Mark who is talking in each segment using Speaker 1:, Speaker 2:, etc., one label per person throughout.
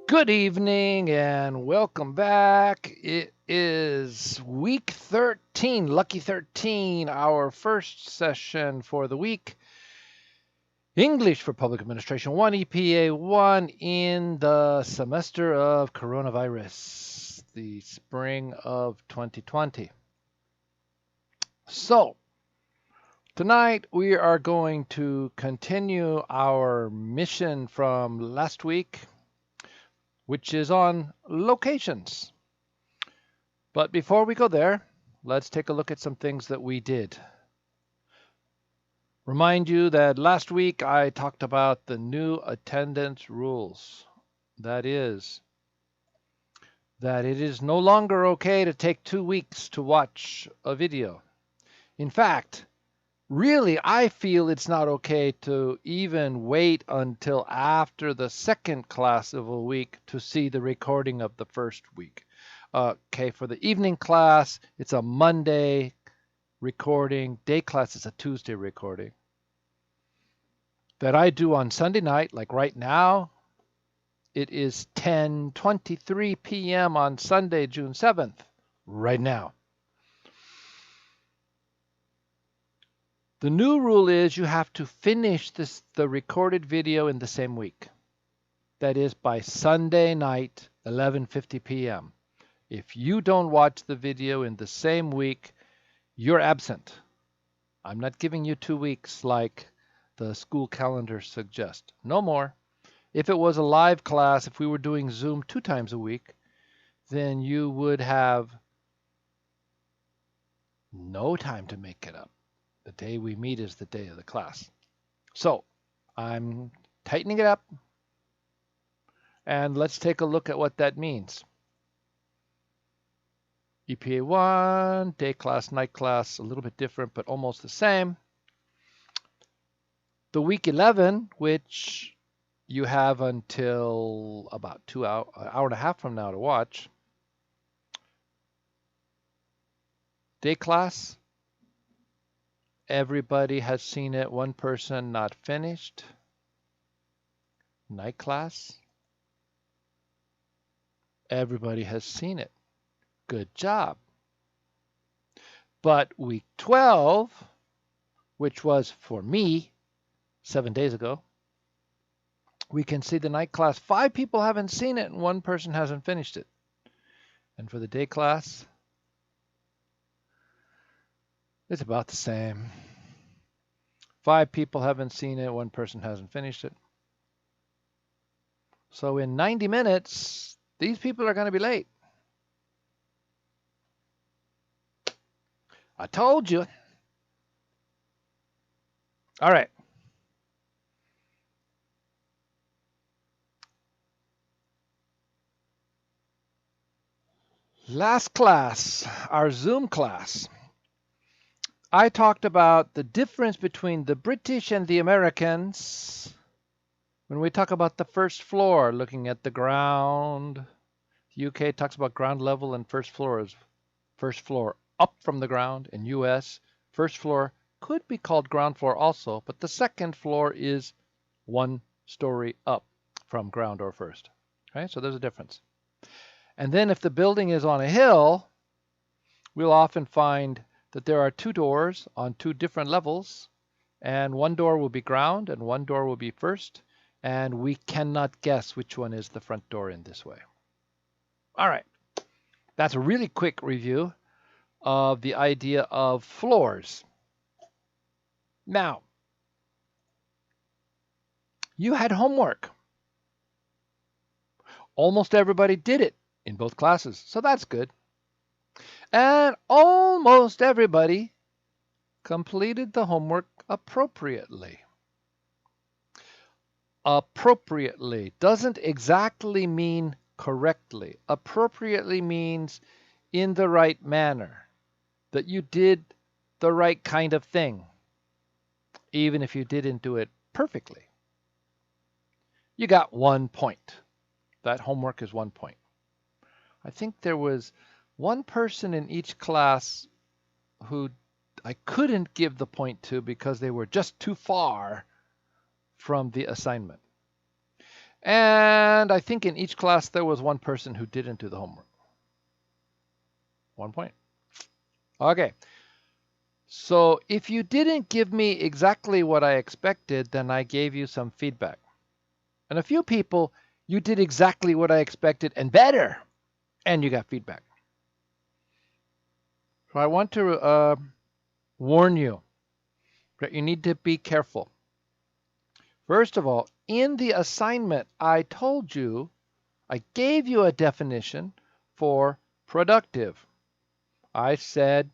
Speaker 1: Good evening and welcome back. It is week 13, lucky 13, our first session for the week. English for Public Administration 1, EPA1 in the semester of coronavirus, the spring of 2020. So, tonight we are going to continue our mission from last week, which is on locations. But before we go there, let's take a look at some things that we did. Remind you that last week I talked about the new attendance rules. That is, that it is no longer okay to take 2 weeks to watch a video. In fact, really, I feel it's not okay to even wait until after the second class of a week to see the recording of the first week. Okay, for the evening class, it's a Monday recording. Day class is a Tuesday recording. That I do on Sunday night, like right now, it is 10:23 p.m. on Sunday, June 7th, right now. The new rule is you have to finish the recorded video in the same week. That is by Sunday night, 11:50 p.m. If you don't watch the video in the same week, you're absent. I'm not giving you 2 weeks like the school calendar suggests. No more. If it was a live class, if we were doing Zoom 2 times a week, then you would have no time to make it up. The day we meet is the day of the class. So I'm tightening it up, and let's take a look at what that means. EPA1, day class, night class, a little bit different, but almost the same. The week 11, which you have until about an hour and a half from now to watch. Day class, everybody has seen it, one person not finished. Night class, everybody has seen it. Good job. But week 12, which was for me 7 days ago, we can see the night class. 5 people haven't seen it and 1 person hasn't finished it. And for the day class, it's about the same. 5 people haven't seen it, 1 person hasn't finished it. So in 90 minutes, these people are going to be late. I told you. All right. Last class, our Zoom class, I talked about the difference between the British and the Americans when we talk about the first floor, looking at the ground. The UK talks about ground level and first floor is first floor up from the ground. In US, first floor could be called ground floor also, but the second floor is 1 story up from ground or first. Okay, so there's a difference. And then if the building is on a hill, we'll often find that there are 2 doors on 2 different levels, and 1 door will be ground and 1 door will be first, and we cannot guess which one is the front door in this way. All right, that's a really quick review of the idea of floors. Now, you had homework. Almost everybody did it in both classes, so that's good. And almost everybody completed the homework appropriately. Appropriately doesn't exactly mean correctly. Appropriately means in the right manner, that you did the right kind of thing, even if you didn't do it perfectly. You got 1 point. That homework is 1 point. I think there was 1 person in each class who I couldn't give the point to because they were just too far from the assignment. And I think in each class there was one person who didn't do the homework. 1 point. Okay. So if you didn't give me exactly what I expected, then I gave you some feedback. And a few people, you did exactly what I expected and better, and you got feedback. So I want to warn you that you need to be careful. First of all, in the assignment, I told you, I gave you a definition for productive. I said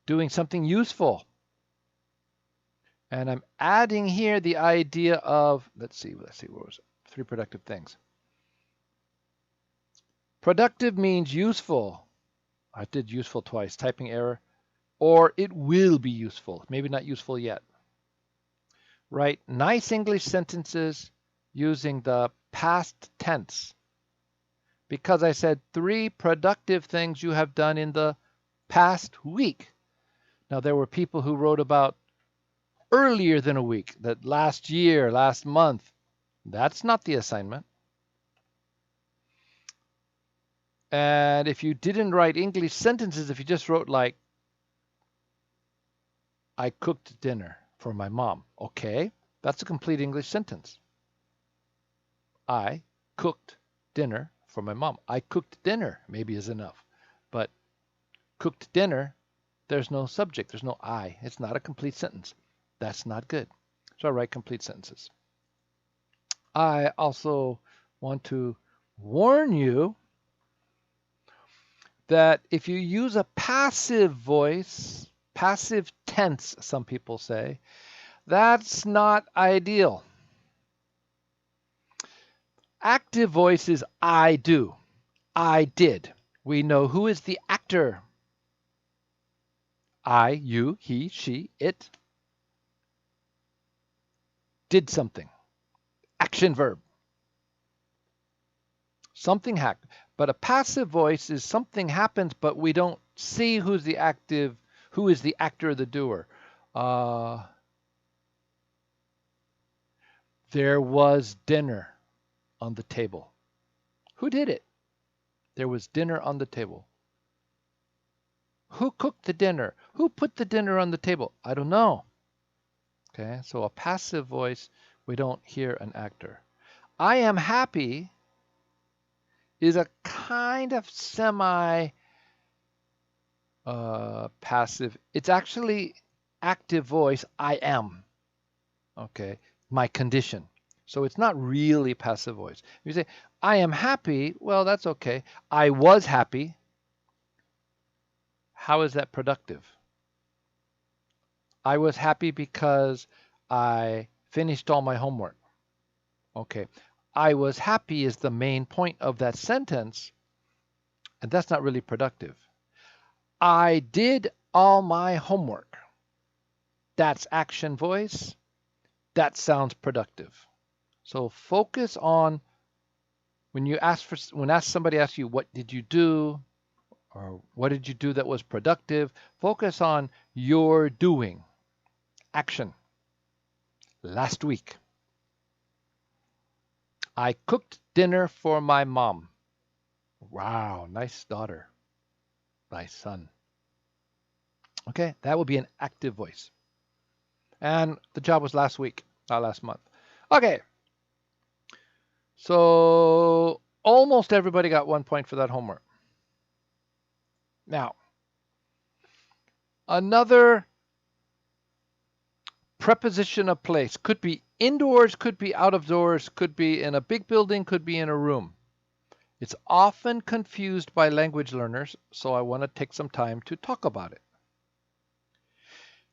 Speaker 1: doing something useful. And I'm adding here the idea of, let's see, what was it? 3 productive things. Productive means useful. I did useful twice, typing error. Or it will be useful, maybe not useful yet. Write nice English sentences using the past tense. Because I said 3 productive things you have done in the past week. Now, there were people who wrote about earlier than a week, that last year, last month. That's not the assignment. And if you didn't write English sentences, if you just wrote like, I cooked dinner for my mom. Okay, that's a complete English sentence. I cooked dinner for my mom. I cooked dinner maybe is enough. But cooked dinner, there's no subject, there's no I. It's not a complete sentence. That's not good. So I write complete sentences. I also want to warn you that if you use a passive voice, passive tense, some people say, that's not ideal. Active voice is I do, I did. We know who is the actor. I, you, he, she, it did something. Action verb. Something happened. But a passive voice is something happens, but we don't see who's the active, who is the actor or the doer. There was dinner on the table. Who did it? There was dinner on the table. Who cooked the dinner? Who put the dinner on the table? I don't know. Okay, so a passive voice, we don't hear an actor. I am happy is a kind of semi passive. It's actually active voice, I am. Okay, my condition. So it's not really passive voice. If you say, I am happy, well, that's okay. I was happy. How is that productive? I was happy because I finished all my homework. Okay, I was happy is the main point of that sentence, and that's not really productive. I did all my homework. That's action voice. That sounds productive. So focus on when somebody asks you, what did you do? Or what did you do that was productive? Focus on your doing. Action. Last week, I cooked dinner for my mom. Wow, nice daughter. Nice son. Okay, that would be an active voice. And the job was last week, not last month. Okay. So almost everybody got 1 point for that homework. Now, another preposition of place could be indoors, could be out of doors, could be in a big building, could be in a room. It's often confused by language learners, so I want to take some time to talk about it.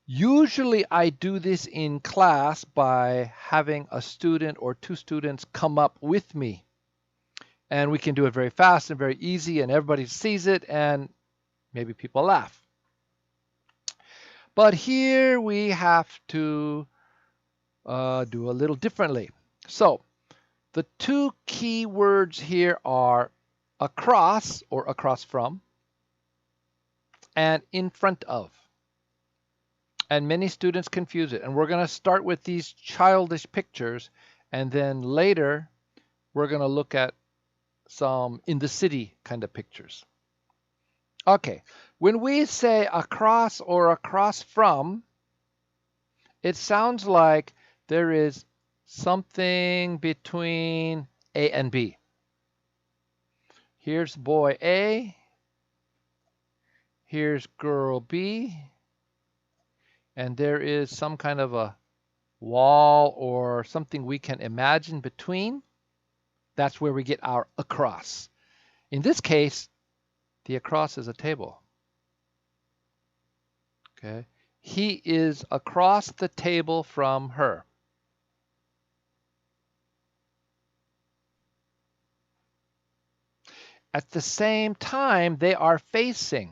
Speaker 1: Usually I do this in class by having a student or 2 students come up with me. And we can do it very fast and very easy, and everybody sees it, and maybe people laugh. But here we have to do a little differently. So the 2 key words here are across or across from and in front of. And many students confuse it. And we're going to start with these childish pictures, and then later we're going to look at some in the city kind of pictures. Okay, when we say across or across from, it sounds like there is something between A and B. Here's boy A, here's girl B, and there is some kind of a wall or something we can imagine between. That's where we get our across. In this case, the across is a table. Okay, he is across the table from her. At the same time, they are facing.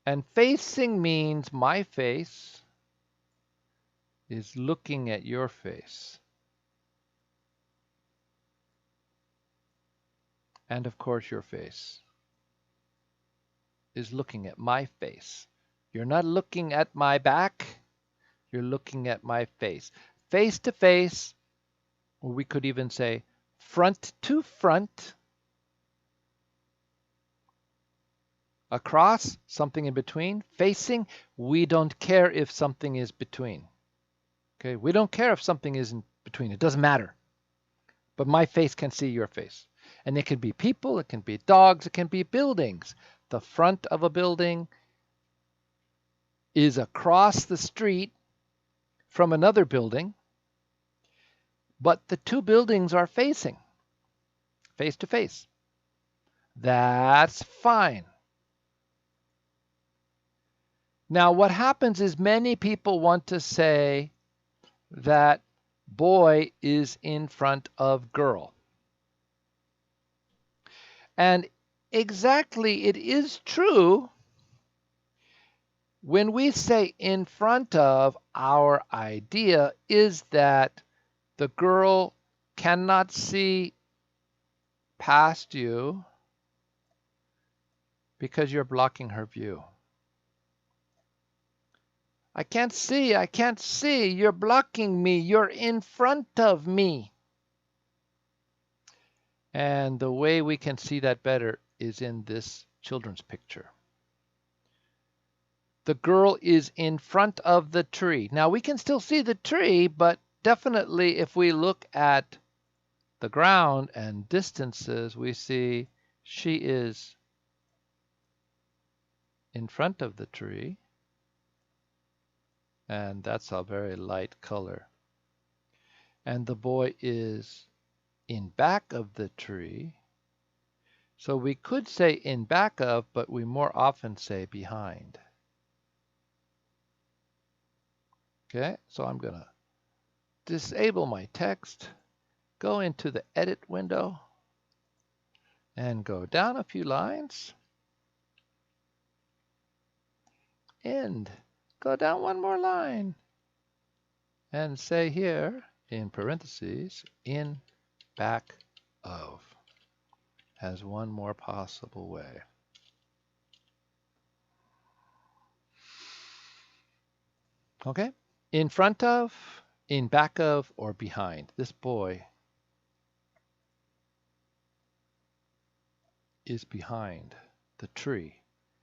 Speaker 1: And facing means my face is looking at your face. And of course, your face is looking at my face. You're not looking at my back, you're looking at my face. Face to face, or we could even say front to front. Across, something in between. Facing, we don't care if something is between. Okay, we don't care if something is in between. It doesn't matter. But my face can see your face. And it can be people, it can be dogs, it can be buildings. The front of a building is across the street from another building, but the two buildings are facing, face to face. That's fine. Now, what happens is many people want to say that boy is in front of girl. And exactly, it is true. When we say in front of, our idea is that the girl cannot see past you because you're blocking her view. I can't see, you're blocking me, you're in front of me. And the way we can see that better is in this children's picture. The girl is in front of the tree. Now we can still see the tree, but definitely if we look at the ground and distances, we see she is in front of the tree. And that's a very light color. And the boy is in back of the tree. So we could say in back of, but we more often say behind. Okay, so I'm going to disable my text, go into the edit window, and go down a few lines. And go down one more line. And say here, in parentheses, in back of, as one more possible way. Okay? In front of, in back of, or behind. This boy is behind the tree,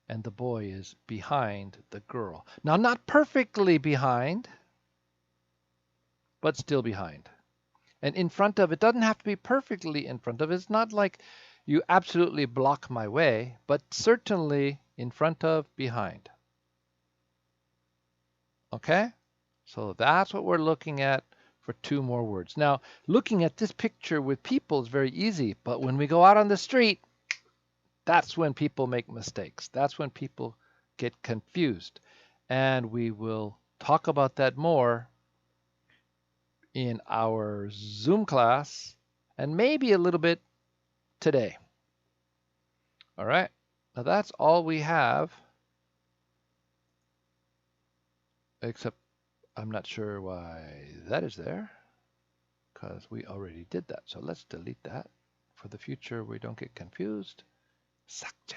Speaker 1: and the boy is behind the girl. Now, not perfectly behind, but still behind. And in front of, it doesn't have to be perfectly in front of. It's not like you absolutely block my way, but certainly in front of, behind. Okay? So that's what we're looking at for two more words. Now, looking at this picture with people is very easy, but when we go out on the street, that's when people make mistakes. That's when people get confused. And we will talk about that more in our Zoom class and maybe a little bit today. All right. Now that's all we have, except I'm not sure why that is there because we already did that. So let's delete that. For the future, we don't get confused. Sakje.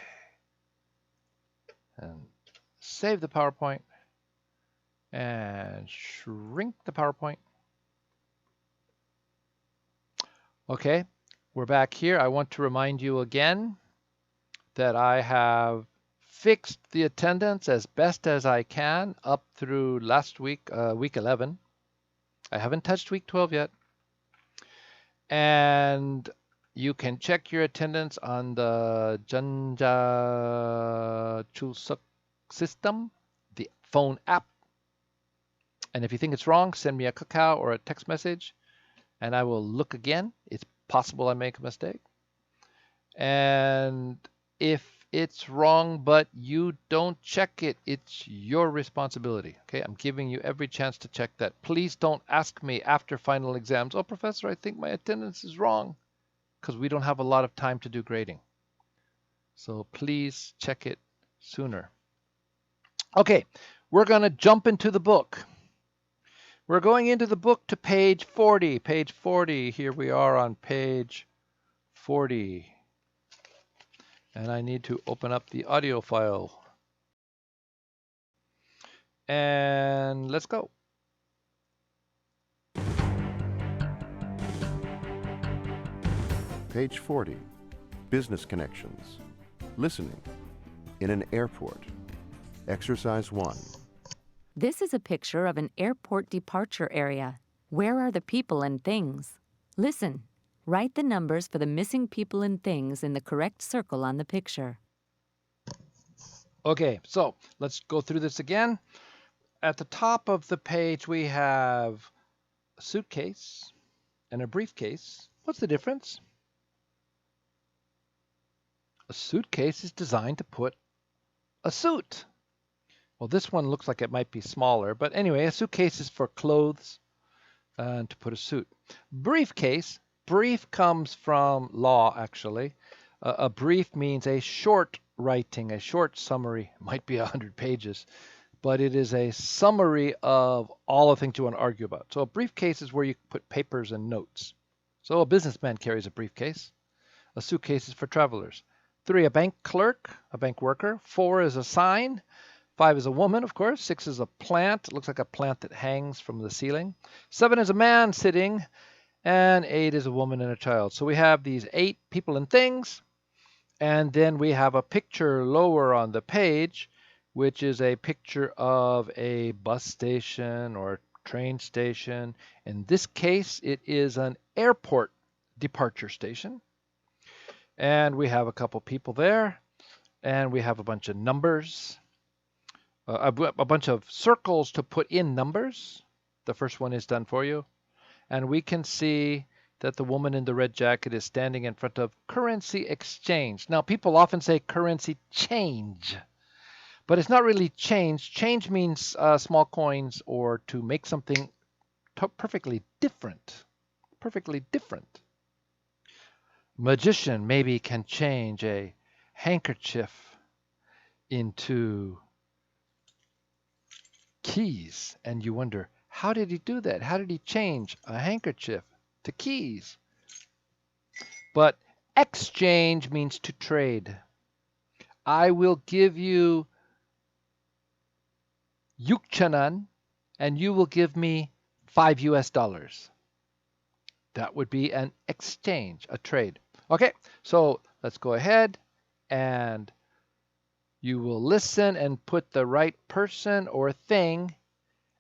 Speaker 1: And save the PowerPoint and shrink the PowerPoint. Okay, we're back here. I want to remind you again that I have fixed the attendance as best as I can up through last week, week 11. I haven't touched week 12 yet. And you can check your attendance on the Janja Chulsuk system, the phone app. And if you think it's wrong, send me a kakao or a text message, and I will look again. It's possible I make a mistake. And if it's wrong, but you don't check it, it's your responsibility. Okay, I'm giving you every chance to check that. Please don't ask me after final exams, oh, Professor, I think my attendance is wrong, because we don't have a lot of time to do grading. So please check it sooner. Okay, we're going to jump into the book. We're going into the book to page 40. Page 40, here we are on page 40. And I need to open up the audio file. And let's go.
Speaker 2: Page 40, Business Connections. Listening. In an airport. Exercise 1.
Speaker 3: This is a picture of an airport departure area. Where are the people and things? Listen. Write the numbers for the missing people and things in the correct circle on the picture.
Speaker 1: Okay, so let's go through this again. At the top of the page, we have a suitcase and a briefcase. What's the difference? A suitcase is designed to put a suit. Well, this one looks like it might be smaller, but anyway, a suitcase is for clothes and to put a suit. Briefcase, brief comes from law, actually. A brief means a short writing, a short summary. It might be 100 pages, but it is a summary of all the things you want to argue about. So a briefcase is where you put papers and notes. So a businessman carries a briefcase. A suitcase is for travelers. 3, a bank clerk, a bank worker. 4 is a sign. 5 is a woman, of course. 6 is a plant. It looks like a plant that hangs from the ceiling. 7 is a man sitting. And 8 is a woman and a child. So we have these 8 people and things. And then we have a picture lower on the page, which is a picture of a bus station or train station. In this case, it is an airport departure station. And we have a couple people there. And we have a bunch of numbers. A bunch of circles to put in numbers. The first one is done for you. And we can see that the woman in the red jacket is standing in front of currency exchange. Now, people often say currency change, but it's not really change. Change means small coins or to make something perfectly different. Perfectly different. Magician maybe can change a handkerchief into keys, and you wonder, how did he do that? How did he change a handkerchief to keys? But exchange means to trade. I will give you yukchanan, and you will give me $5. That would be an exchange, a trade. Okay, so let's go ahead and you will listen and put the right person or thing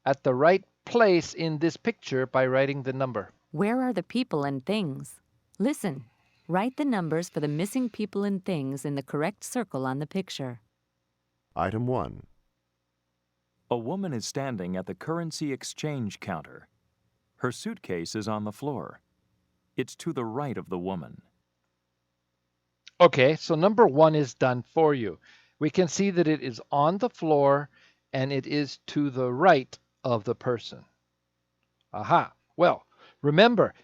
Speaker 1: at the right place in this picture by writing the number.
Speaker 3: Where are the people and things? Listen. Write the numbers for the missing people and things in the correct circle on the picture.
Speaker 2: Item 1.
Speaker 4: A woman is standing at the currency exchange counter. Her suitcase is on the floor. It's to the right of the woman.
Speaker 1: Okay, so number 1 is done for you. We can see that it is on the floor and it is to the right of the person. Aha. Well, remember,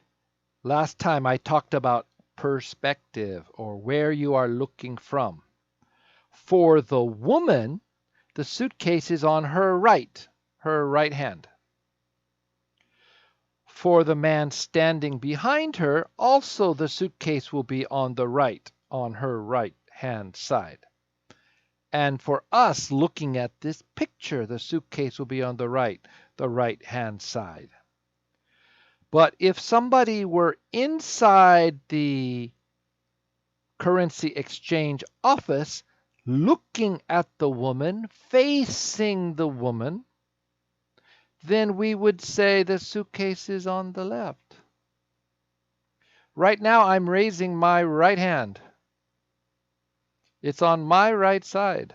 Speaker 1: last time I talked about perspective or where you are looking from. For the woman, the suitcase is on her right hand. For the man standing behind her, also the suitcase will be on the right, on her right-hand side. And for us looking at this picture, the suitcase will be on the right-hand side. But if somebody were inside the currency exchange office, looking at the woman, facing the woman, then we would say the suitcase is on the left. Right now, I'm raising my right hand. It's on my right side.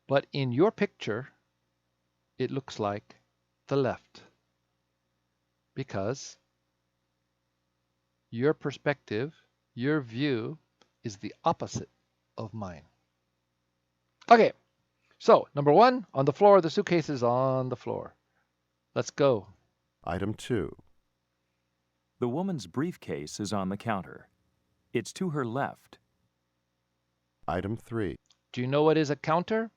Speaker 1: But in your picture, it looks like the left because your perspective, your view is the opposite of mine. Okay, so number one, on the floor, the suitcase is on the floor. Let's go.
Speaker 2: Item 2.
Speaker 4: The woman's briefcase is on the counter. It's to her left.
Speaker 2: Item 3.
Speaker 1: Do you know what is a counter?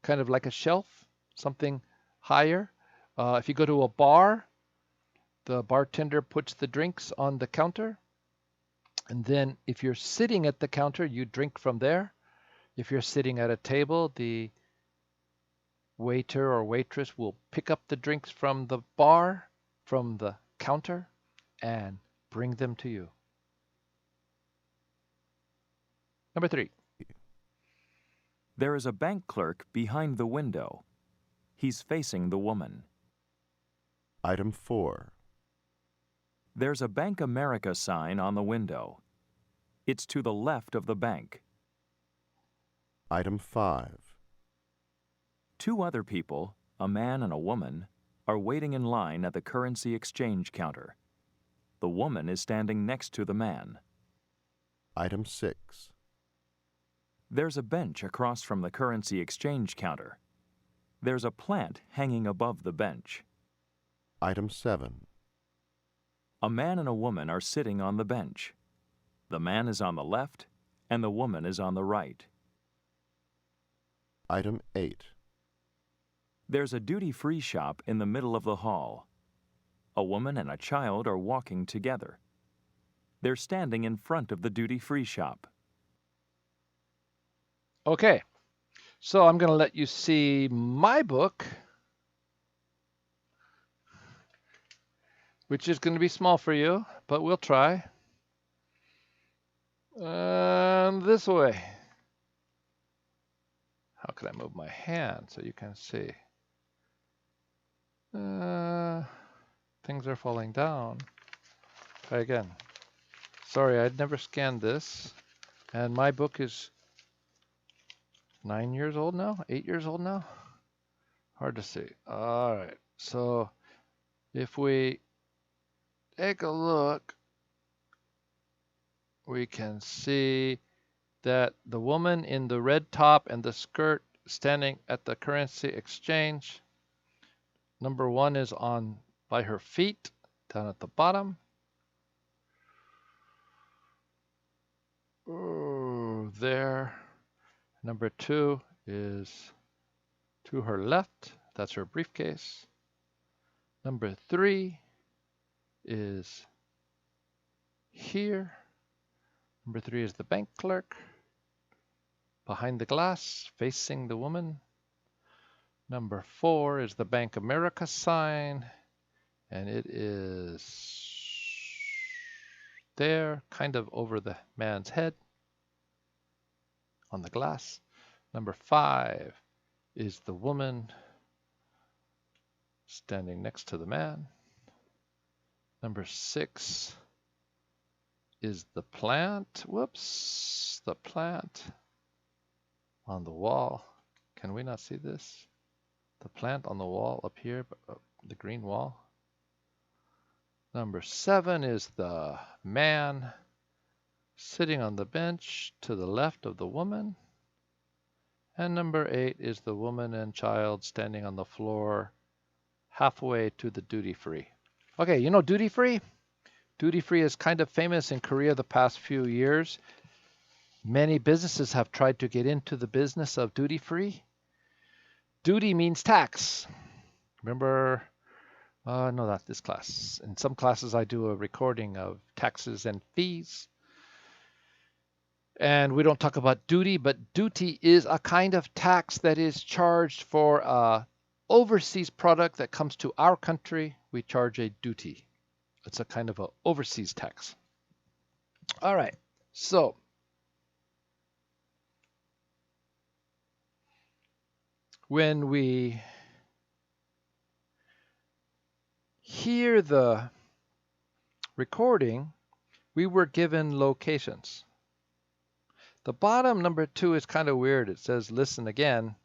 Speaker 1: Kind of like a shelf, something higher. If you go to a bar, the bartender puts the drinks on the counter. And then if you're sitting at the counter, you drink from there. If you're sitting at a table, the waiter or waitress will pick up the drinks from the bar, from the counter, and bring them to you. Number 3.
Speaker 4: There is a bank clerk behind the window. He's facing the woman.
Speaker 2: Item 4.
Speaker 4: There's a Bank America sign on the window. It's to the left of the bank.
Speaker 2: Item 5.
Speaker 4: 2 other people, a man and a woman, are waiting in line at the currency exchange counter. The woman is standing next to the man.
Speaker 2: Item 6.
Speaker 4: There's a bench across from the currency exchange counter. There's a plant hanging above the bench.
Speaker 2: Item 7.
Speaker 4: A man and a woman are sitting on the bench. The man is on the left and the woman is on the right.
Speaker 2: Item 8.
Speaker 4: There's a duty-free shop in the middle of the hall. A woman and a child are walking together. They're standing in front of the duty-free shop.
Speaker 1: Okay, so I'm going to let you see my book, which is going to be small for you, but we'll try. And this way. How can I move my hand so you can see? Things are falling down. Try again. Sorry, I'd never scanned this. And my book is 9 years old now? 8 years old now? Hard to see. All right. So if we take a look, we can see that the woman in the red top and the skirt standing at the currency exchange. Number 1 is on by her feet down at the bottom. Ooh, there. Number 2 is to her left. That's her briefcase. Number 3 is here. Number 3 is the bank clerk behind the glass facing the woman. Number 4 is the Bank America sign, and it is there, kind of over the man's head on the glass. Number 5 is the woman standing next to the man. Number 6 is the plant. Whoops, the plant on the wall. Can we not see this? The plant on the wall up here, the green wall. Number 7 is the man sitting on the bench to the left of the woman. And number 8 is the woman and child standing on the floor halfway to the duty-free. Okay, you know duty-free? Duty-free is kind of famous in Korea the past few years. Many businesses have tried to get into the business of duty-free. Duty means tax. Remember, no, not this class. In some classes, I do a recording of taxes and fees. And we don't talk about duty, but duty is a kind of tax that is charged for a overseas product that comes to our country, we charge a duty. It's a kind of an overseas tax. All right, so when we hear the recording, we were given locations. The bottom number 2 is kind of weird. It says listen again.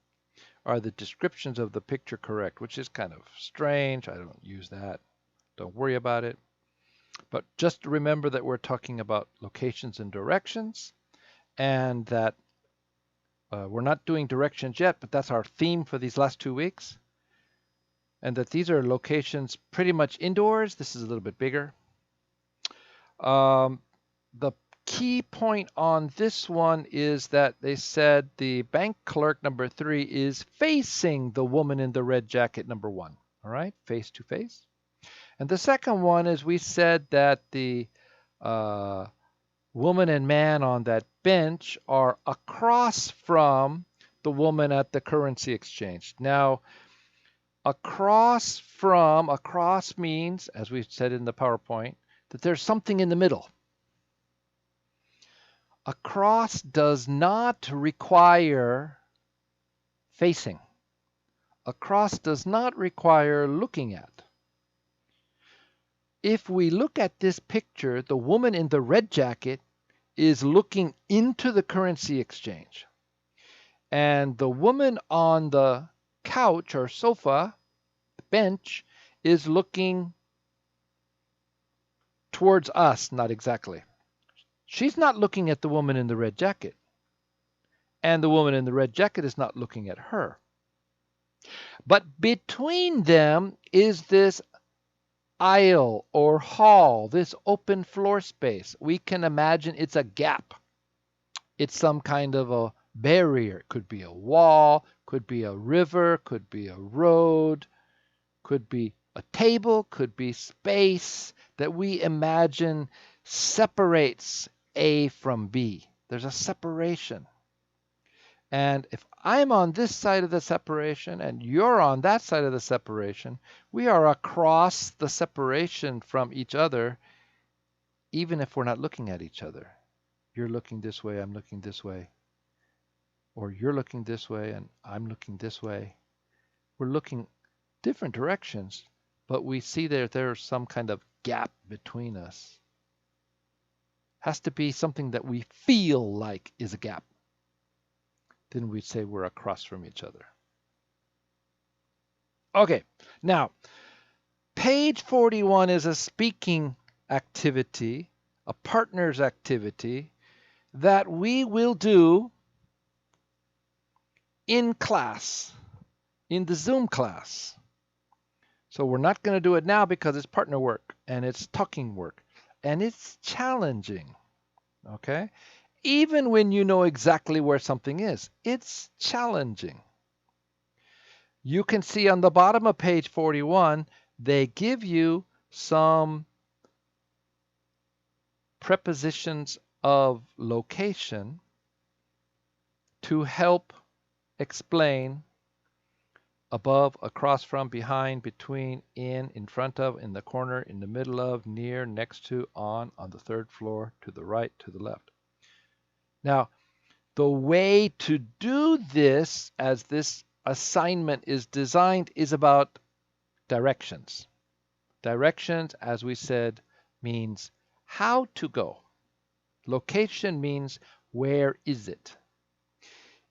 Speaker 1: Are the descriptions of the picture correct? Which is kind of strange. I don't use that. Don't worry about it. But just remember that we're talking about locations and directions, and that we're not doing directions yet, but that's our theme for these last 2 weeks. And that these are locations pretty much indoors. This is a little bit bigger. The key point on this one is that they said the bank clerk number 3 is facing the woman in the red jacket number 1. All right, face to face. And the second one is we said that the woman and man on that bench are across from the woman at the currency exchange. Now, across means, as we said in the PowerPoint, that there's something in the middle. Across does not require facing. Across does not require looking at. If we look at this picture, the woman in the red jacket is looking into the currency exchange. And the woman on the couch or sofa, the bench, is looking towards us, not exactly. She's not looking at the woman in the red jacket. And the woman in the red jacket is not looking at her. But between them is this aisle or hall, this open floor space. We can imagine it's a gap. It's some kind of a barrier. It could be a wall, could be a river, could be a road, could be a table, could be space that we imagine separates A from B. There's a separation. And if I'm on this side of the separation and you're on that side of the separation, we are across the separation from each other, even if we're not looking at each other. You're looking this way, I'm looking this way. Or you're looking this way and I'm looking this way. We're looking different directions, but we see that there's some kind of gap between us. Has to be something that we feel like is a gap. Then we'd say we're across from each other. Okay, now, page 41 is a speaking activity, a partner's activity that we will do in class, in the Zoom class. So we're not going to do it now because it's partner work and it's talking work and it's challenging, okay? Even when you know exactly where something is, it's challenging. You can see on the bottom of page 41, they give you some prepositions of location to help explain above, across from, behind, between, in front of, in the corner, in the middle of, near, next to, on the third floor, to the right, to the left. Now, the way to do this, as this assignment is designed, is about directions. Directions, as we said, means how to go. Location means where is it.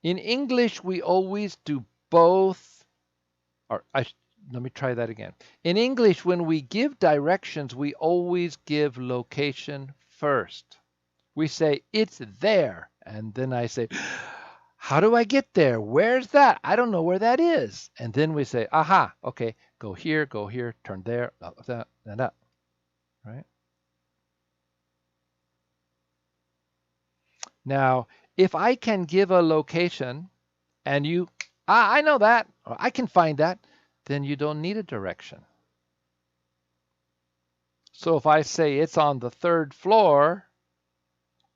Speaker 1: In English, we always do both. Let me try that again. In English, when we give directions, we always give location first. We say, it's there. And then I say, how do I get there? Where's that? I don't know where that is. And then we say, aha, okay, go here, turn there, that, and that. Right? Now, if I can give a location and you, I know that, or I can find that, then you don't need a direction. So if I say it's on the third floor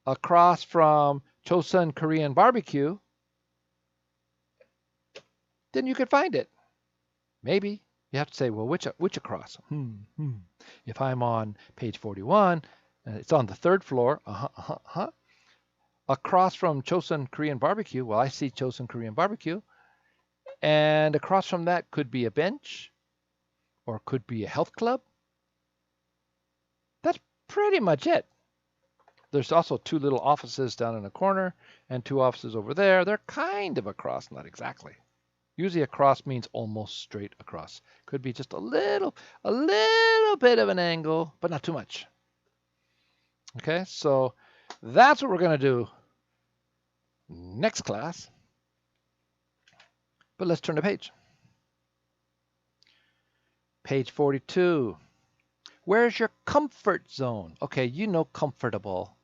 Speaker 1: across from Chosun Korean barbecue, then you can find it. Maybe. You have to say, well, which across? If I'm on page 41, it's on the third floor, across from Chosun Korean barbecue, well, I see Chosun Korean barbecue. And across from that could be a bench or could be a health club. That's pretty much it. There's also two little offices down in the corner and two offices over there. They're kind of across, not exactly. Usually across means almost straight across. Could be just a little bit of an angle, but not too much. Okay, so that's what we're going to do next class. But let's turn the page. Page 42. Where's your comfort zone? Okay, you know comfortable.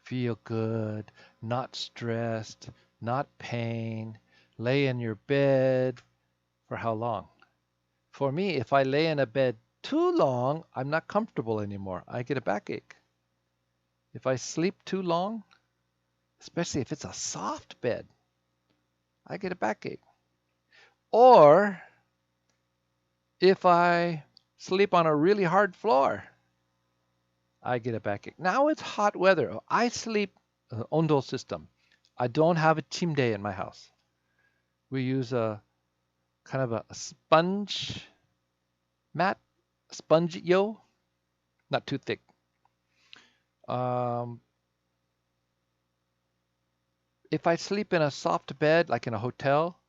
Speaker 1: Feel good, not stressed, not pain. Lay in your bed for how long? For me, if I lay in a bed too long, I'm not comfortable anymore. I get a backache. If I sleep too long, especially if it's a soft bed, I get a backache. Or if I sleep on a really hard floor, I get a backache. Now it's hot weather. I sleep ondo system. I don't have a 침대 in my house. We use a kind of a sponge mat, sponge-yo, not too thick. If I sleep in a soft bed, like in a hotel,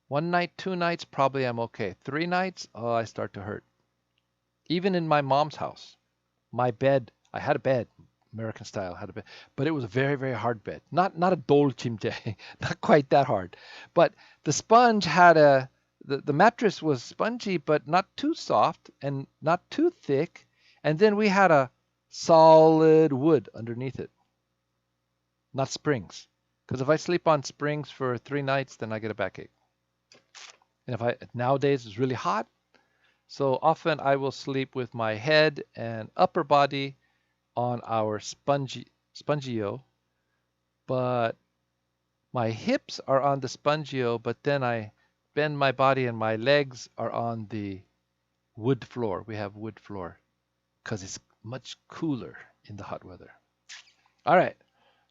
Speaker 1: 1 night, 2 nights, probably I'm okay. 3 nights, oh, I start to hurt. Even in my mom's house, my bed, I had a bed, American style, had a bed, but it was a very, very hard bed. Not a dol chimje, not quite that hard. But the sponge had the mattress was spongy, but not too soft and not too thick. And then we had a solid wood underneath it, not springs. Because if I sleep on springs for 3 nights, then I get a backache. And nowadays it's really hot, so often I will sleep with my head and upper body on our spongio, but my hips are on the spongio, but then I bend my body and my legs are on the wood floor. We have wood floor because it's much cooler in the hot weather. All right,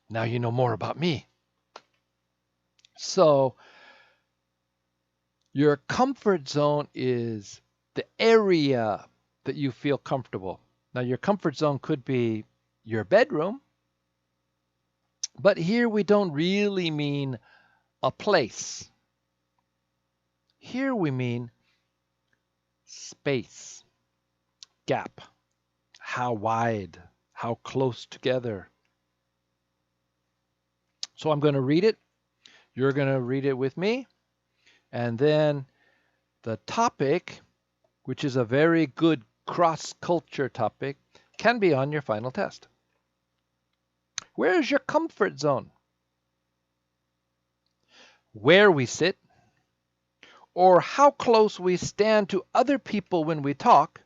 Speaker 1: now you know more about me. So your comfort zone is the area that you feel comfortable. Now, your comfort zone could be your bedroom, but here we don't really mean a place. Here we mean space, gap, how wide, how close together. So I'm going to read it. You're going to read it with me. And then the topic, which is a very good cross-culture topic, can be on your final test. Where is your comfort zone? Where we sit, or how close we stand to other people when we talk,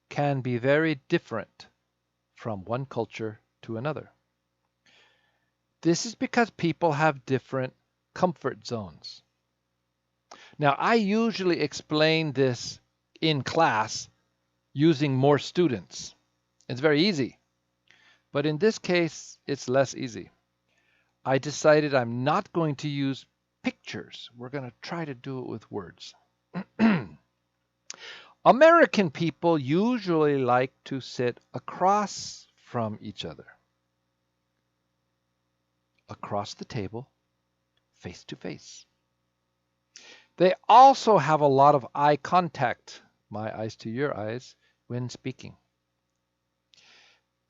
Speaker 1: can be very different from one culture to another. This is because people have different comfort zones. Now, I usually explain this in class using more students. It's very easy. But in this case, it's less easy. I decided I'm not going to use pictures. We're going to try to do it with words. American people usually like to sit across from each other. Across the table, face to face. They also have a lot of eye contact, my eyes to your eyes, when speaking.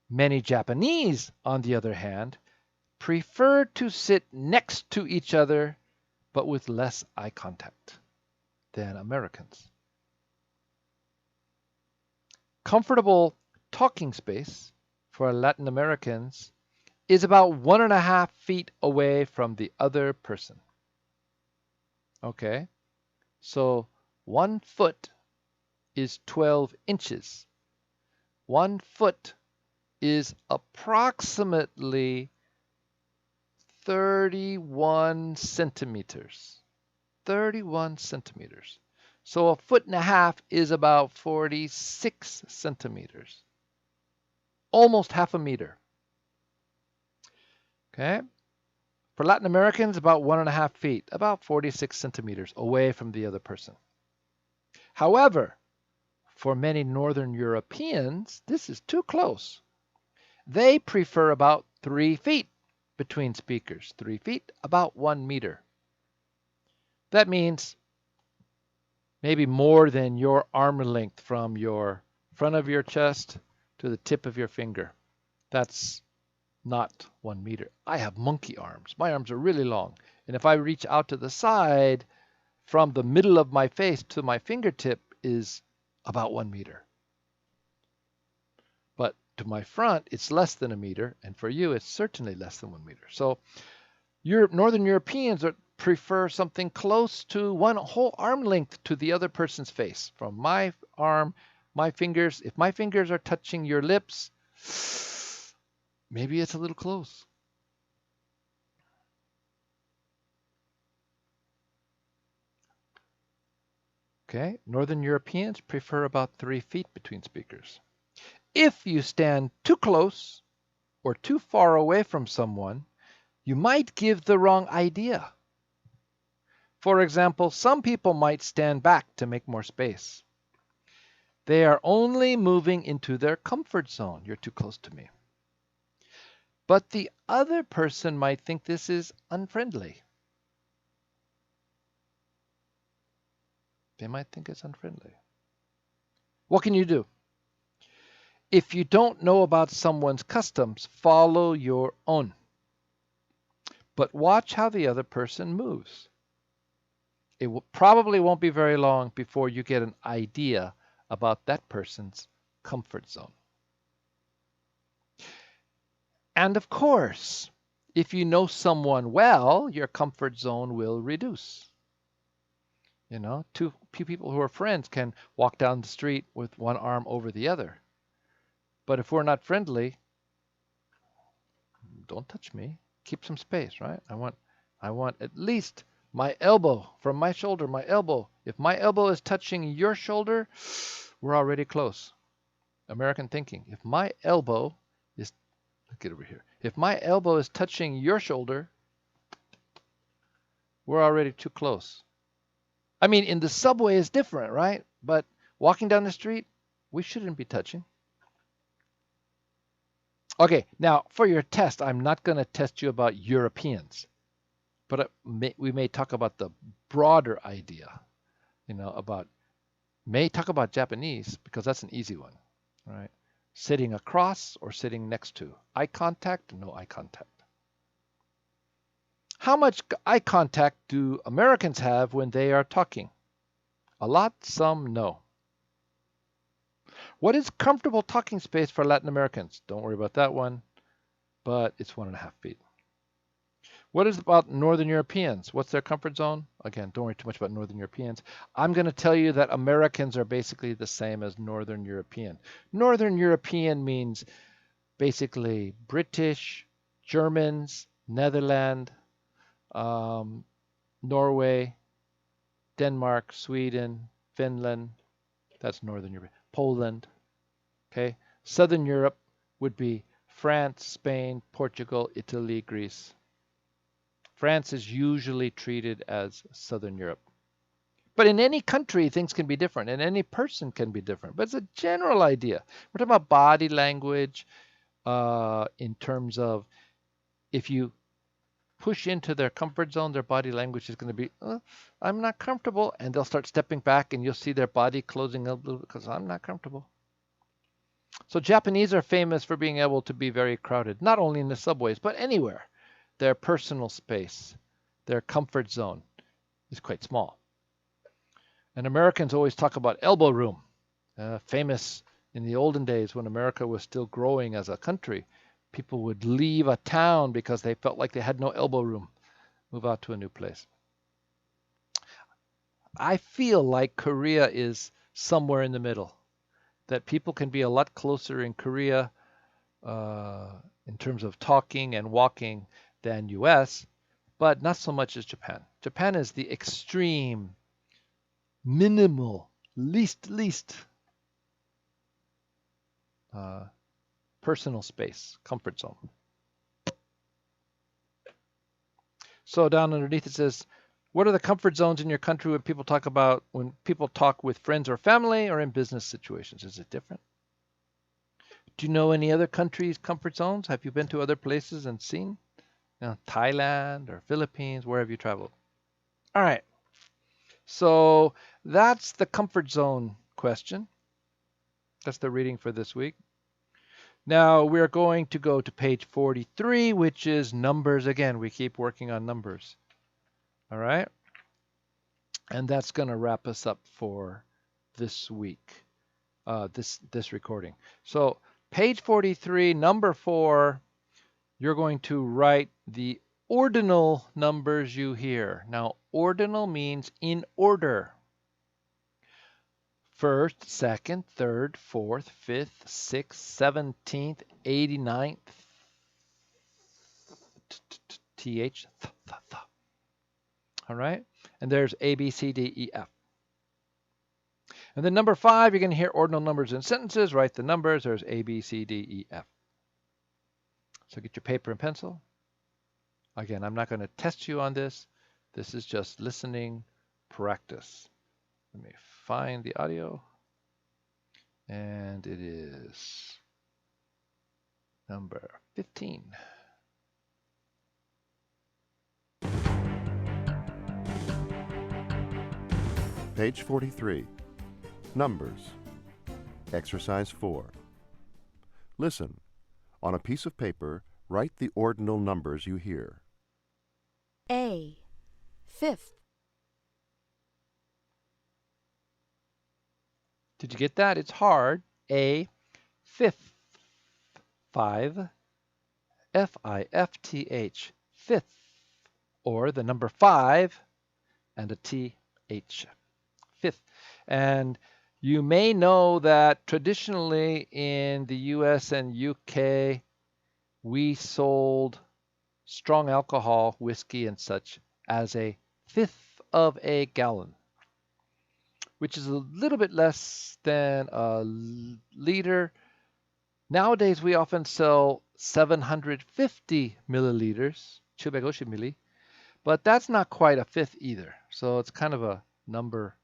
Speaker 1: Many Japanese, on the other hand, prefer to sit next to each other, but with less eye contact than Americans. Comfortable talking space for Latin Americans is about 1.5 feet away from the other person. Okay, so 1 foot is 12 inches. 1 foot is approximately 31 centimeters. 31 centimeters. So a foot and a half is about 46 centimeters. Almost half a meter. Okay? For Latin Americans, about 1.5 feet, about 46 centimeters away from the other person. However, for many Northern Europeans, this is too close. They prefer about 3 feet between speakers. 3 feet, about 1 meter. That means maybe more than your arm length from your front of your chest to the tip of your finger. That's not 1 meter. I have monkey arms. My arms are really long. And if I reach out to the side, from the middle of my face to my fingertip is about 1 meter. But to my front, it's less than a meter. And for you, it's certainly less than 1 meter. So Northern Europeans prefer something close to one whole arm length to the other person's face. From my arm, my fingers, if my fingers are touching your lips, maybe it's a little close. Okay, Northern Europeans prefer about 3 feet between speakers. If you stand too close or too far away from someone, you might give the wrong idea. For example, some people might stand back to make more space. They are only moving into their comfort zone. You're too close to me. But the other person might think this is unfriendly. They might think it's unfriendly. What can you do? If you don't know about someone's customs, follow your own. But watch how the other person moves. It probably won't be very long before you get an idea about that person's comfort zone. And of course, if you know someone well, your comfort zone will reduce. You know, two people who are friends can walk down the street with one arm over the other. But if we're not friendly, don't touch me. Keep some space, right? I want at least my elbow from my shoulder, my elbow. If my elbow is touching your shoulder, we're already close. American thinking. If my elbow is, get over here. If my elbow is touching your shoulder, we're already too close. I mean, in the subway is different, right? But walking down the street, we shouldn't be touching. Okay, now for your test, I'm not going to test you about Europeans, but we may talk about the broader idea, may talk about Japanese because that's an easy one, right? Sitting across or sitting next to. Eye contact, no eye contact. How much eye contact do Americans have when they are talking? A lot, some, no. What is comfortable talking space for Latin Americans? Don't worry about that one, but it's 1.5 feet. What is about Northern Europeans? What's their comfort zone? Again, don't worry too much about Northern Europeans. I'm going to tell you that Americans are basically the same as Northern European. Northern European means basically British, Germans, Netherlands, Norway, Denmark, Sweden, Finland. That's Northern Europe. Poland. Okay. Southern Europe would be France, Spain, Portugal, Italy, Greece. France is usually treated as Southern Europe. But in any country, things can be different, and any person can be different. But it's a general idea. We're talking about body language in terms of if you push into their comfort zone, their body language is going to be, I'm not comfortable. And they'll start stepping back, and you'll see their body closing up a little because I'm not comfortable. So Japanese are famous for being able to be very crowded, not only in the subways, but anywhere. Their personal space, their comfort zone is quite small. And Americans always talk about elbow room, famous in the olden days when America was still growing as a country. People would leave a town because they felt like they had no elbow room, move out to a new place. I feel like Korea is somewhere in the middle, that people can be a lot closer in Korea in terms of talking and walking than US, but not so much as Japan. Japan is the extreme, minimal, least personal space, comfort zone. So down underneath it says, what are the comfort zones in your country when people talk with friends or family or in business situations? Is it different? Do you know any other countries' comfort zones? Have you been to other places and seen? Thailand or Philippines? Where have you traveled? All right. So that's the comfort zone question. That's the reading for this week. Now we're going to go to page 43, which is numbers again. We keep working on numbers. All right. And that's going to wrap us up for this week, this recording. So page 43, number 4, you're going to write the ordinal numbers you hear. Now, ordinal means in order. First, second, third, fourth, fifth, sixth, 17th, 89th, th, all right? And there's A, B, C, D, E, F. And then number 5, you're going to hear ordinal numbers in sentences. Write the numbers. There's A, B, C, D, E, F. So get your paper and pencil. Again, I'm not going to test you on this. This is just listening practice. Let me find the audio. And it is number 15.
Speaker 2: Page 43. Numbers. Exercise 4. Listen. On a piece of paper, write the ordinal numbers you hear.
Speaker 5: A, fifth.
Speaker 1: Did you get that? It's hard. A, fifth. 5, F-I-F-T-H, fifth. Or the number 5 and a T-H, fifth. And you may know that traditionally in the US and UK, we sold strong alcohol, whiskey and such, as a fifth of a gallon, which is a little bit less than a liter. Nowadays, we often sell 750 milliliters, 750 milli, but that's not quite a fifth either. So it's kind of a number.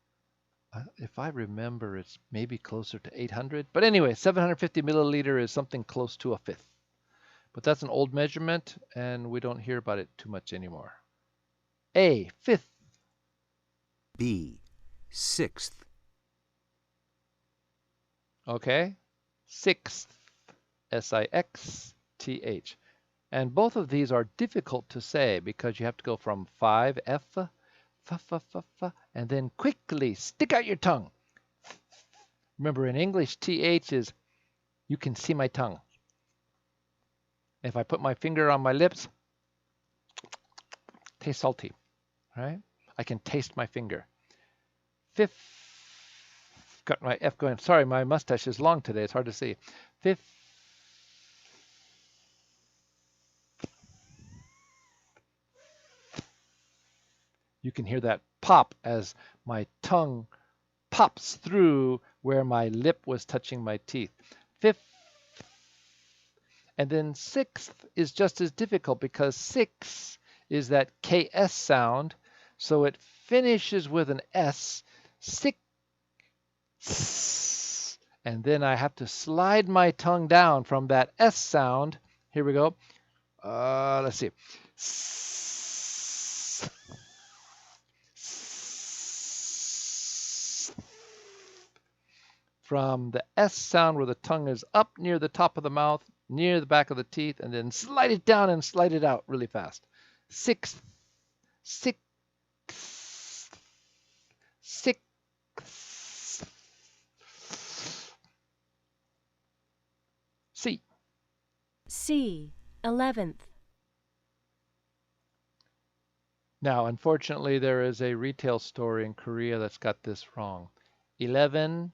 Speaker 1: If I remember, it's maybe closer to 800. But anyway, 750 milliliter is something close to a fifth. But that's an old measurement, and we don't hear about it too much anymore. A, fifth.
Speaker 6: B, sixth.
Speaker 1: Okay. Sixth. S-I-X-T-H. And both of these are difficult to say because you have to go from 5, F, and then quickly stick out your tongue. Remember, in English, TH is, you can see my tongue. If I put my finger on my lips, tastes salty, right? I can taste my finger. Fifth, got my F going. Sorry, my mustache is long today. It's hard to see. Fifth, you can hear that pop as my tongue pops through where my lip was touching my teeth. Fifth. And then sixth is just as difficult because 6 is that KS sound, so it finishes with an S. Six. And then I have to slide my tongue down from that S sound. Here we go. Let's see. From the S sound where the tongue is up near the top of the mouth, near the back of the teeth, and then slide it down and slide it out really fast. Sixth, sixth, sixth. C.
Speaker 5: C, 11th.
Speaker 1: Now, unfortunately, there is a retail store in Korea that's got this wrong. 11th,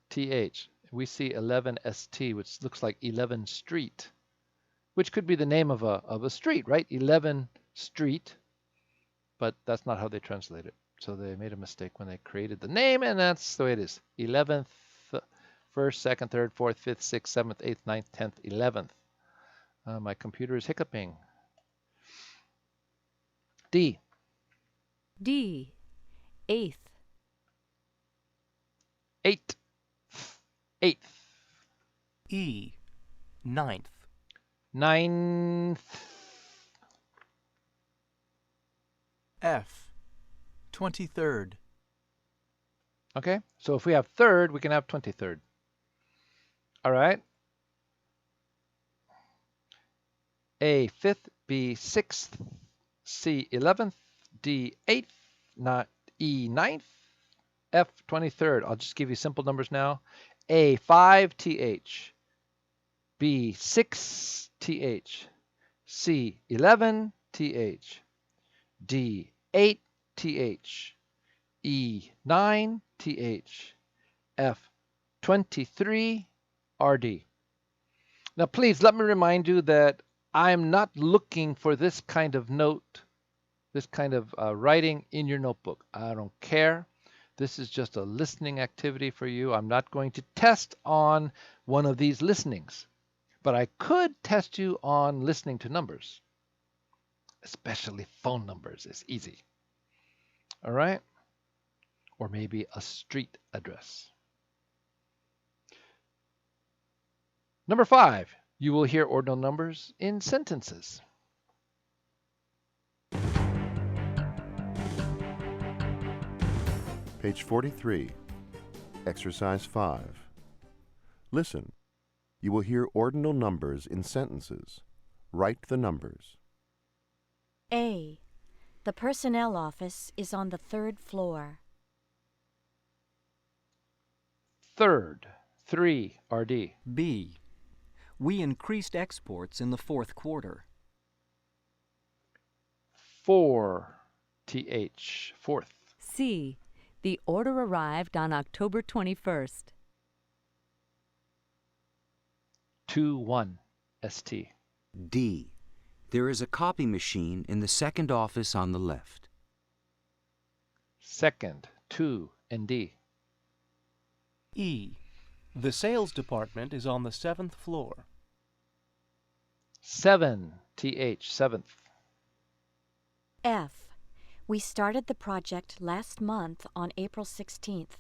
Speaker 1: TH. We see 11ST, which looks like 11 Street, which could be the name of a street, right? 11 Street. but that's not how they translate it. So they made a mistake when they created the name, and that's the way it is. 11th, 1st, 2nd, 3rd, 4th, 5th, 6th, 7th, 8th, 9th, 10th, 11th. My computer is hiccuping. D.
Speaker 5: D. 8th.
Speaker 1: 8th. 8th.
Speaker 7: E. 9th.
Speaker 1: 9th.
Speaker 7: F. 23rd.
Speaker 1: Okay, so if we have third, we can have 23rd. All right. A, 5th, B, 6th, C, 11th, D, 8th, not E, 9th, F, 23rd. I'll just give you simple numbers now. A, 5, TH. B, 6, TH. C, 11, TH. D, 8, TH. E, 9, TH. F, 23, RD. Now, please let me remind you that I'm not looking for this kind of note, this kind of writing in your notebook. I don't care. This is just a listening activity for you. I'm not going to test on one of these listenings, but I could test you on listening to numbers, especially phone numbers. It's easy. All right? Or maybe a street address. Number 5, you will hear ordinal numbers in sentences.
Speaker 2: Page 43. Exercise 5. Listen. You will hear ordinal numbers in sentences. Write the numbers.
Speaker 5: A. The personnel office is on the 3rd floor.
Speaker 1: Third, 3, RD.
Speaker 8: B. We increased exports in the 4th quarter.
Speaker 1: 4, TH, 4th.
Speaker 3: C. The order arrived on October 21st.
Speaker 1: 2, 1, ST.
Speaker 6: D. There is a copy machine in the second office on the left.
Speaker 1: Second, 2, ND.
Speaker 7: E. The sales department is on the 7th floor.
Speaker 1: 7, TH, 7th.
Speaker 5: F. We started the project last month on April 16th.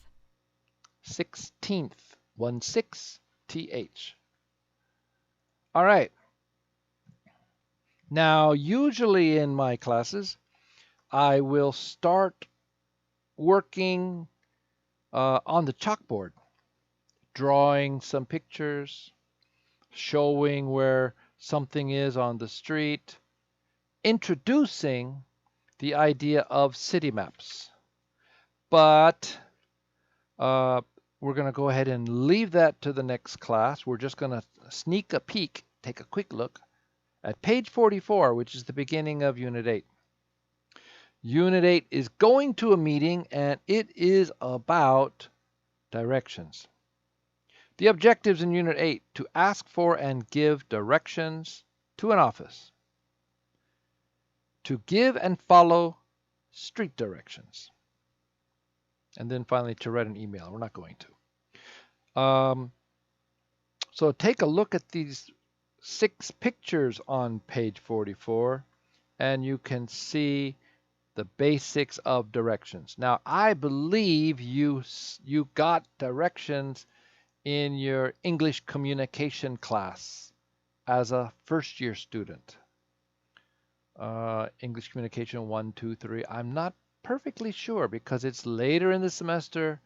Speaker 1: 16th, 1, 6, TH. All right. Now, usually in my classes, I will start working on the chalkboard, drawing some pictures, showing where something is on the street, introducing the idea of city maps. But we're going to go ahead and leave that to the next class. We're just going to sneak a peek, take a quick look at page 44, which is the beginning of Unit 8. Unit 8 is going to a meeting, and it is about directions. The objectives in Unit 8: to ask for and give directions to an office, to give and follow street directions, and then finally to write an email. We're not going to. So take a look at these 6 pictures on page 44, and you can see the basics of directions. Now, I believe you got directions in your English communication class as a first-year student. English communication 1, 2, 3. I'm not perfectly sure because it's later in the semester.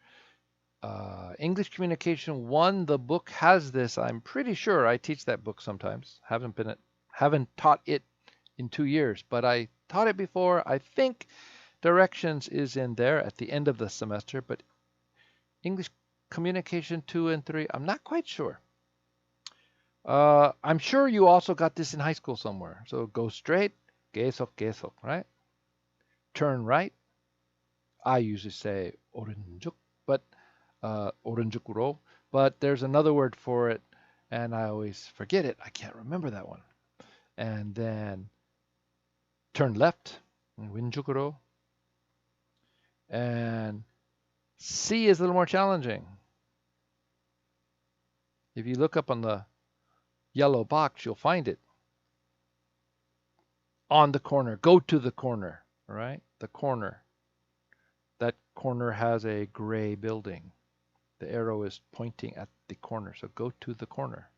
Speaker 1: English communication 1, the book has this. I'm pretty sure I teach that book sometimes. Haven't taught it in 2 years, but I taught it before. I think directions is in there at the end of the semester, but English communication 2 and 3, I'm not quite sure. I'm sure you also got this in high school somewhere. So go straight, 계속, right? Turn right. I usually say 오른쪽, but 오른쪽으로, but there's another word for it, and I always forget it. I can't remember that one. And then turn left, 왼쪽으로, And C is a little more challenging. If you look up on the yellow box, you'll find it on the corner. Go to the corner, all right? The corner. That corner has a gray building. The arrow is pointing at the corner, so go to the corner.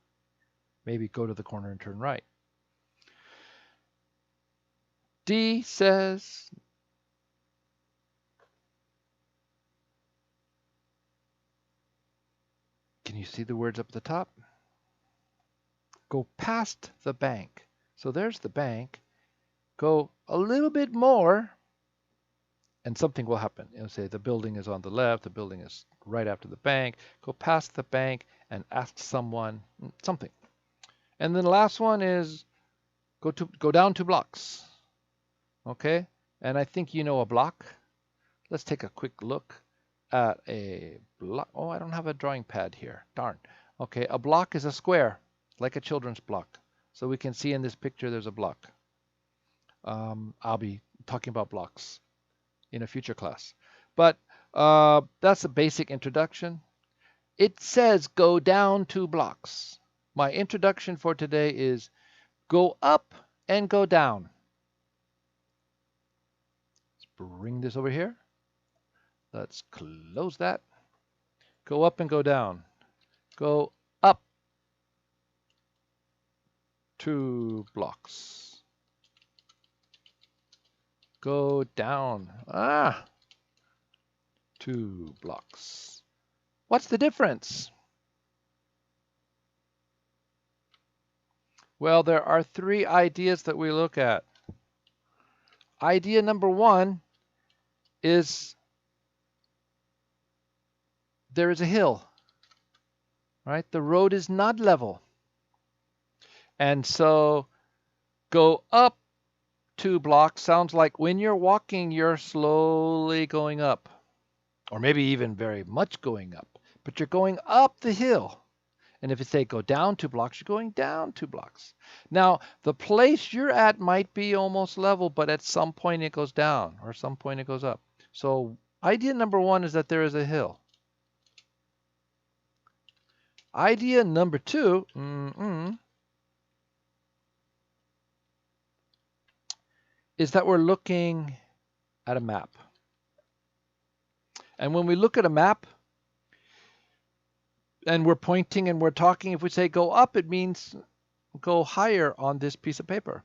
Speaker 1: Maybe go to the corner and turn right. D says, can you see the words up at the top? Go past the bank. So there's the bank. Go a little bit more, and something will happen. It'll say the building is on the left, the building is right after the bank. Go past the bank and ask someone something. And then the last one is go down 2 blocks. Okay? And I think you know a block. Let's take a quick look at a block. Oh, I don't have a drawing pad here. Darn. Okay, a block is a square, like a children's block. So we can see in this picture there's a block. I'll be talking about blocks in a future class. But that's a basic introduction. It says go down 2 blocks. My introduction for today is go up and go down. Let's bring this over here. Let's close that. Go up and go down. Go up 2 blocks. Go down 2 blocks. What's the difference? Well, there are 3 ideas that we look at. Idea number 1 is there is a hill, right? The road is not level. And so go up 2 blocks sounds like when you're walking, you're slowly going up, or maybe even very much going up, but you're going up the hill. And if you say go down 2 blocks, you're going down 2 blocks. Now, the place you're at might be almost level, but at some point it goes down, or some point it goes up. So idea number 1 is that there is a hill. Idea number 2, is that we're looking at a map. And when we look at a map and we're pointing and we're talking, if we say go up, it means go higher on this piece of paper.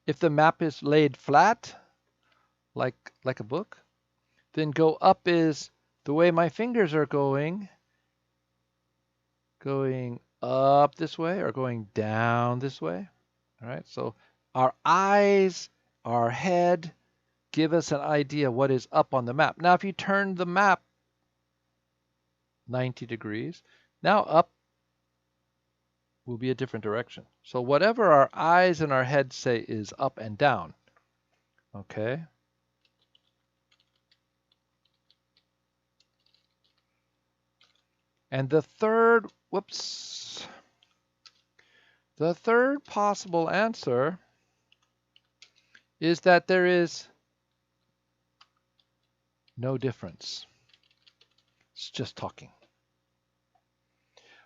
Speaker 1: If the map is laid flat, like a book, then go up is the way my fingers are going up this way or going down this way. All right, so our eyes, our head give us an idea what is up on the map. Now, if you turn the map 90 degrees, now up will be a different direction. So whatever our eyes and our head say is up and down. Okay? And the third possible answer is that there is no difference. It's just talking.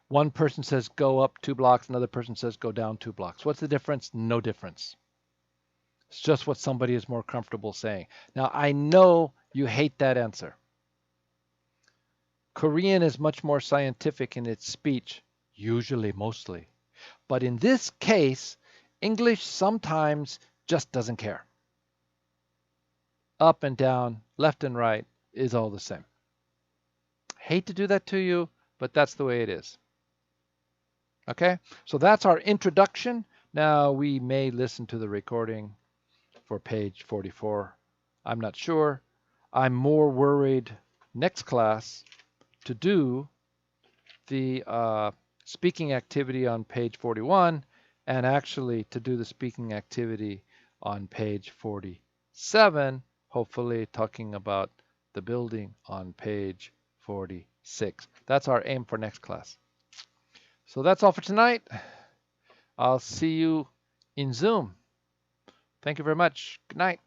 Speaker 1: One person says go up 2 blocks, another person says go down 2 blocks. What's the difference? No difference. It's just what somebody is more comfortable saying. Now, I know you hate that answer. Korean is much more scientific in its speech, usually, mostly. But in this case, English sometimes just doesn't care. Up and down, left and right is all the same. Hate to do that to you, but that's the way it is. Okay, so that's our introduction. Now we may listen to the recording for page 44. I'm not sure. I'm more worried next class to do the speaking activity on page 41 and actually to do the speaking activity on page 47, hopefully talking about the building on page 46. That's our aim for next class. So that's all for tonight. I'll see you in Zoom. Thank you very much. Good night.